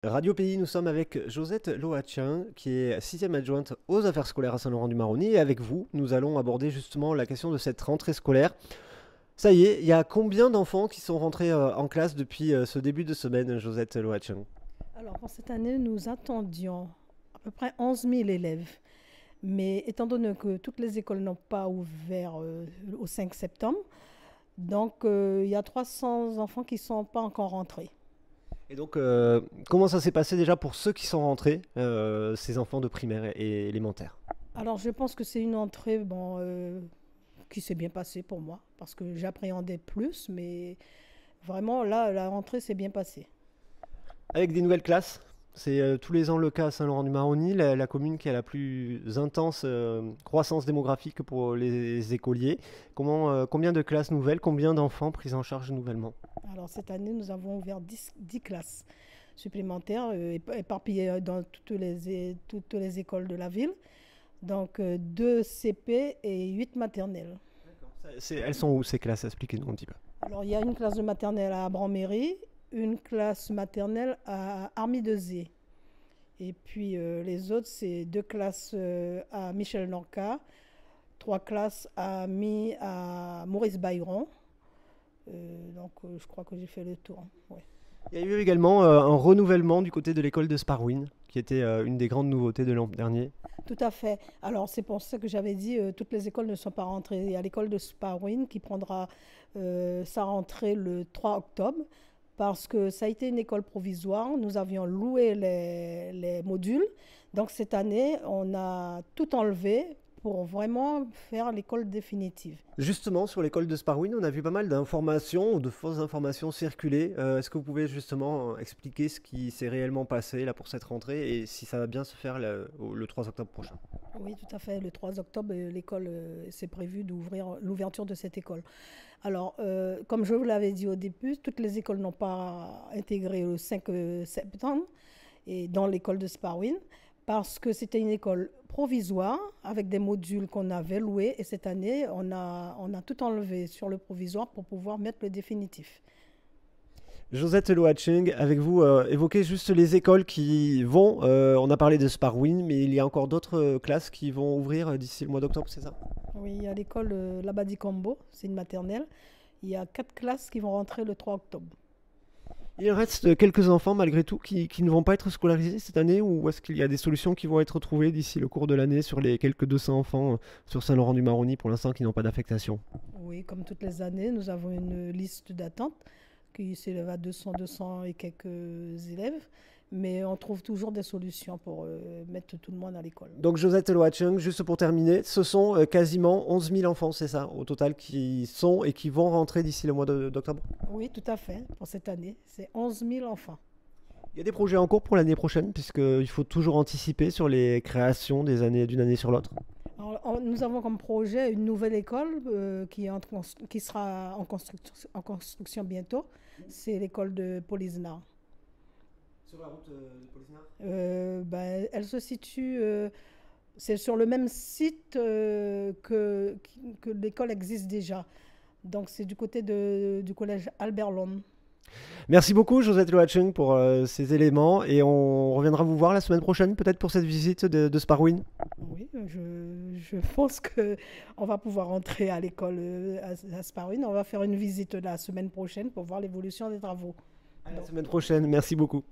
Radio Pays, nous sommes avec Josette Lohatchin, qui est sixième adjointe aux affaires scolaires à Saint-Laurent-du-Maroni. Et avec vous, nous allons aborder justement la question de cette rentrée scolaire. Ça y est, il y a combien d'enfants qui sont rentrés en classe depuis ce début de semaine, Josette Lohatchin? Alors, pour cette année, nous attendions à peu près 11 000 élèves. Mais étant donné que toutes les écoles n'ont pas ouvert au 5 septembre, donc il y a 300 enfants qui ne sont pas encore rentrés. Et donc, comment ça s'est passé déjà pour ceux qui sont rentrés, ces enfants de primaire et élémentaire? Alors, je pense que c'est une entrée qui s'est bien passée pour moi, parce que j'appréhendais plus, mais vraiment, là, la rentrée s'est bien passée. Avec des nouvelles classes. C'est tous les ans le cas à Saint-Laurent-du-Maroni, la commune qui a la plus intense croissance démographique pour les écoliers. Combien de classes nouvelles, combien d'enfants pris en charge nouvellement? Alors, cette année, nous avons ouvert 10 classes supplémentaires éparpillées dans toutes les écoles de la ville. Donc 2 CP et 8 maternelles. Elles sont où ces classes? Expliquez-nous un petit peu. Alors il y a une classe de maternelle à Abran-Méry, une classe maternelle à Army-de-Zé. Et puis les autres, c'est 2 classes à Michel-Norca, 3 classes à Maurice Bayron. Je crois que j'ai fait le tour. Ouais. Il y a eu également un renouvellement du côté de l'école de Sparwin, qui était une des grandes nouveautés de l'an dernier. Tout à fait. Alors c'est pour ça que j'avais dit toutes les écoles ne sont pas rentrées. Il y a l'école de Sparwin qui prendra sa rentrée le 3 octobre parce que ça a été une école provisoire. Nous avions loué les modules. Donc cette année, on a tout enlevé pour vraiment faire l'école définitive. Justement, sur l'école de Sparwin, on a vu pas mal d'informations ou de fausses informations circuler. Est-ce que vous pouvez justement expliquer ce qui s'est réellement passé là pour cette rentrée et si ça va bien se faire le 3 octobre prochain? Oui, tout à fait. Le 3 octobre, l'école, c'est prévu d'ouvrir l'ouverture de cette école. Alors, comme je vous l'avais dit au début, toutes les écoles n'ont pas intégré le 5 septembre et dans l'école de Sparwin parce que c'était une école provisoire avec des modules qu'on avait loués et cette année, on a tout enlevé sur le provisoire pour pouvoir mettre le définitif. Josette Loaching, avec vous, évoquez juste les écoles qui vont. On a parlé de Sparwin, mais il y a encore d'autres classes qui vont ouvrir d'ici le mois d'octobre, c'est ça? Oui, il y a l'école Labadi Combo, c'est une maternelle. Il y a 4 classes qui vont rentrer le 3 octobre. Il reste quelques enfants malgré tout qui ne vont pas être scolarisés cette année ou est-ce qu'il y a des solutions qui vont être trouvées d'ici le cours de l'année sur les quelques 200 enfants sur Saint-Laurent-du-Maroni pour l'instant qui n'ont pas d'affectation? Oui, comme toutes les années, nous avons une liste d'attente qui s'élève à 200 et quelques élèves, mais on trouve toujours des solutions pour mettre tout le monde à l'école. Donc Josette Loachung, juste pour terminer, ce sont quasiment 11 000 enfants, c'est ça, au total, qui sont et qui vont rentrer d'ici le mois d'octobre? Oui, tout à fait, pour cette année, c'est 11 000 enfants. Il y a des projets en cours pour l'année prochaine, puisqu'il faut toujours anticiper sur les créations des années d'une année sur l'autre. Alors, nous avons comme projet une nouvelle école qui sera en construction bientôt. C'est l'école de Polisnar. Sur la route de Polisnar. Elle se situe, c'est sur le même site que l'école existe déjà. Donc c'est du côté du collège Albert Lhomme. Merci beaucoup Josette Loachung pour ces éléments et on reviendra vous voir la semaine prochaine peut-être pour cette visite de Sparwin. Oui, je pense qu'on va pouvoir entrer à l'école à Sparwin. On va faire une visite la semaine prochaine pour voir l'évolution des travaux. À la Donc, semaine prochaine, merci beaucoup.